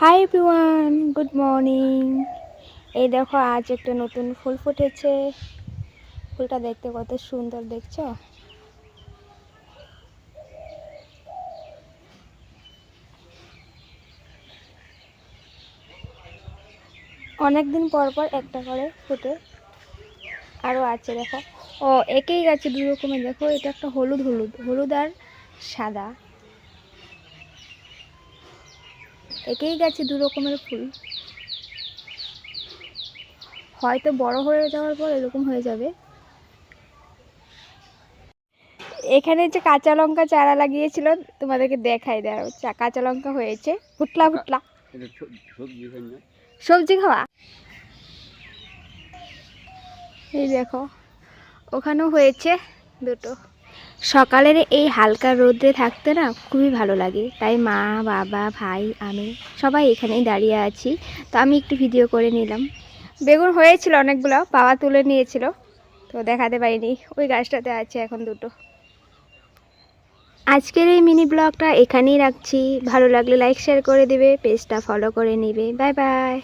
Hi everyone, good morning. এই দেখো আজ একটা নতুন ফুল ফুটেছে। ফুলটা দেখতে কত সুন্দর দেখছো। অনেক দিন পর পর একটা করে ফুটে। আরও আছে দেখো। ও একই গাছে দু রকমের, দেখো এটা একটা হলুদ হলুদ হলুদ আর সাদা। একই গাছে দু রকমের ফুল। হয়তো বড় হয়ে যাওয়ার পর এরকম হয়ে যাবে। এখানে যে কাঁচা লঙ্কা চারা লাগিয়েছিল তোমাদেরকে দেখাই দাও। কাঁচা লঙ্কা হয়েছে ফুটলা ফুটলা। সবজি খাওয়া। এই দেখো ওখানেও হয়েছে দুটো। সকালের এই হালকা রোদে থাকতে না খুবই ভালো লাগে, তাই মা বাবা ভাই আমি সবাই এখানেই দাঁড়িয়ে আছি। তো আমি একটু ভিডিও করে নিলাম। বেগুন হয়েছিল অনেকগুলো, বাবা তুলে নিয়েছিল, তো দেখাতে পারিনি। ওই গাছটাতে আছে এখন দুটো। আজকের এই মিনি ব্লগটা এখানেই রাখছি। ভালো লাগলে লাইক শেয়ার করে দিবে, পেজটা ফলো করে নিবে। Bye bye.